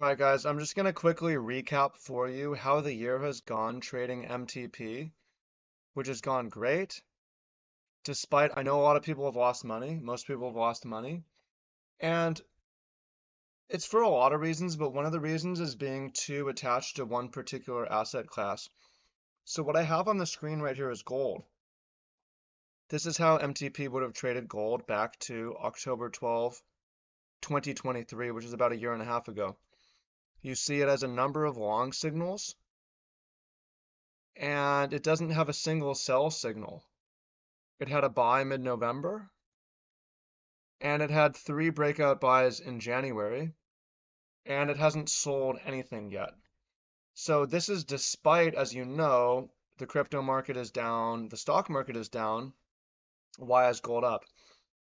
All right, guys, I'm just going to quickly recap for you how the year has gone trading MTP, which has gone great. Despite, I know a lot of people have lost money. Most people have lost money. And it's for a lot of reasons, but one of the reasons is being too attached to one particular asset class. So what I have on the screen right here is gold. This is how MTP would have traded gold back to October 12, 2023, which is about a year and a half ago. You see it as a number of long signals, and it doesn't have a single sell signal. It had a buy mid-November, and it had 3 breakout buys in January, and it hasn't sold anything yet. So this is despite, as you know, the crypto market is down, the stock market is down. Why is gold up?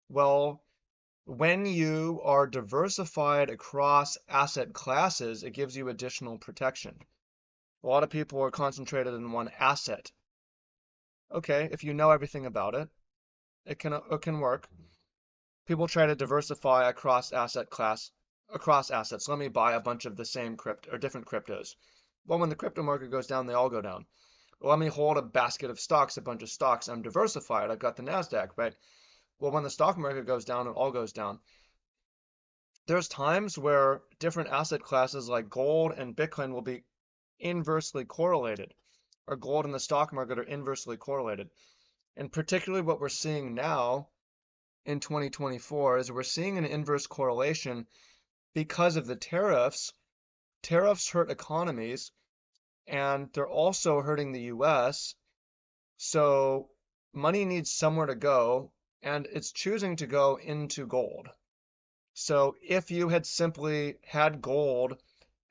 Well, when you are diversified across asset classes, it gives you additional protection. A lot of people are concentrated in one asset. Okay, if you know everything about it, it can work. People try to diversify across assets. Let me buy a bunch of the same crypto or different cryptos. Well, when the crypto market goes down, they all go down. Well, let me hold a basket of stocks, a bunch of stocks. I'm diversified. I've got the Nasdaq, right? Well, when the stock market goes down, it all goes down. There's times where different asset classes like gold and Bitcoin will be inversely correlated, or gold and the stock market are inversely correlated. And particularly what we're seeing now in 2024 is we're seeing an inverse correlation because of the tariffs. Tariffs hurt economies, and they're also hurting the US. So money needs somewhere to go, and it's choosing to go into gold. So if you had simply had gold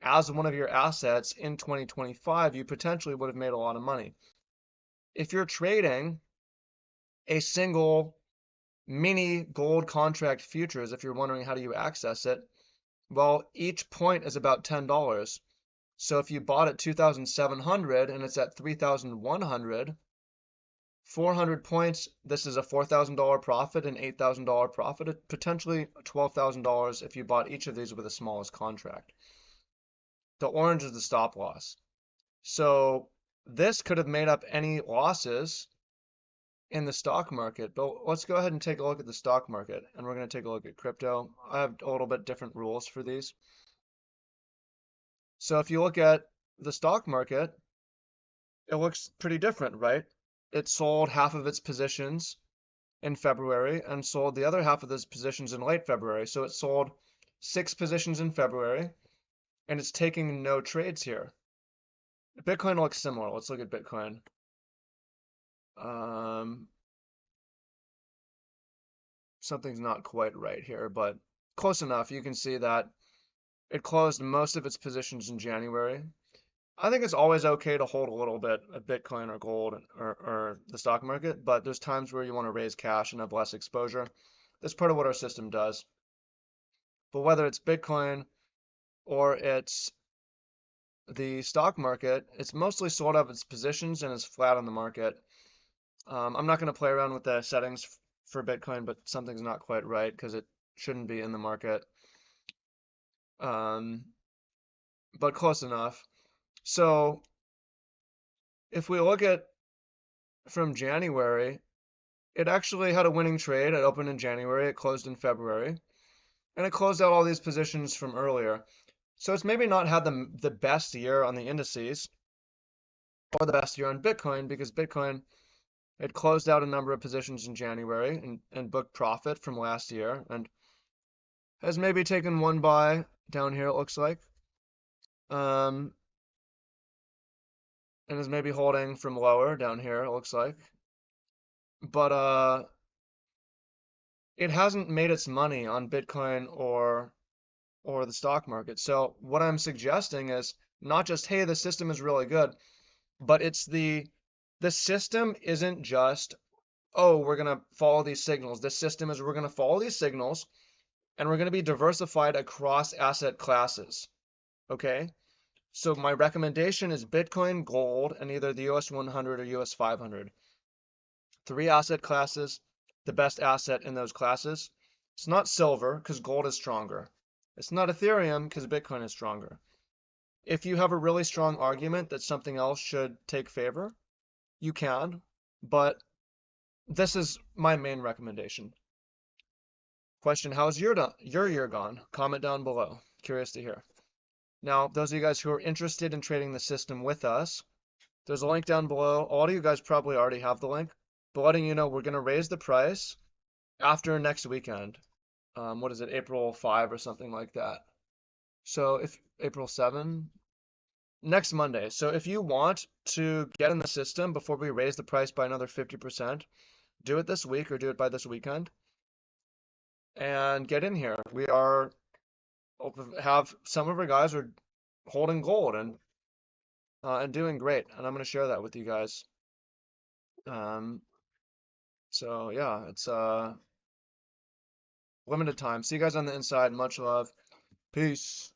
as one of your assets in 2025, you potentially would have made a lot of money. If you're trading a single mini gold contract futures, if you're wondering how do you access it, well, each point is about $10. So if you bought at 2,700 and it's at 3,100, 400 points, this is a $4,000 profit, an $8,000 profit, potentially $12,000 if you bought each of these with the smallest contract. The orange is the stop loss. So this could have made up any losses in the stock market. But let's go ahead and take a look at the stock market, and we're going to take a look at crypto. I have a little bit different rules for these. So if you look at the stock market, it looks pretty different, right? It sold half of its positions in February and sold the other half of those positions in late February. So it sold 6 positions in February, and it's taking no trades here. Bitcoin looks similar. Let's look at Bitcoin. Um, Something's not quite right here, but close enough. You can see that it closed most of its positions in January. I think it's always okay to hold a little bit of Bitcoin or gold or the stock market, but there's times where you want to raise cash and have less exposure. That's part of what our system does. But whether it's Bitcoin or it's the stock market, it's mostly sold out of its positions and is flat on the market. I'm not going to play around with the settings for Bitcoin, but something's not quite right because it shouldn't be in the market. Um, but close enough. So if we look at from January, it actually had a winning trade. It opened in January, it closed in February, and it closed out all these positions from earlier. So it's maybe not had the best year on the indices or the best year on Bitcoin because Bitcoin it closed out a number of positions in January and booked profit from last year and has maybe taken one buy down here, it looks like. Um, and is maybe holding from lower down here, it looks like. But it hasn't made its money on Bitcoin or the stock market. So what I'm suggesting is not just, hey, the system is really good, but it's the system isn't just, oh, we're gonna follow these signals. The system is we're gonna follow these signals and we're gonna be diversified across asset classes. Okay? So my recommendation is Bitcoin, gold, and either the US 100 or US 500. 3 asset classes, the best asset in those classes. It's not silver because gold is stronger. It's not Ethereum because Bitcoin is stronger. If you have a really strong argument that something else should take favor, you can, but this is my main recommendation. Question, how's your year gone? Comment down below. Curious to hear. Now, those of you guys who are interested in trading the system with us, there's a link down below. All of you guys probably already have the link, but letting you know we're going to raise the price after next weekend. What is it, April 5 or something like that. So if April 7, next Monday. So if you want to get in the system before we raise the price by another 50%, do it this week or do it by this weekend and get in here. We are have some of our guys are holding gold and doing great, and I'm going to share that with you guys. Um, so yeah, it's limited time. See you guys on the inside. Much love. Peace.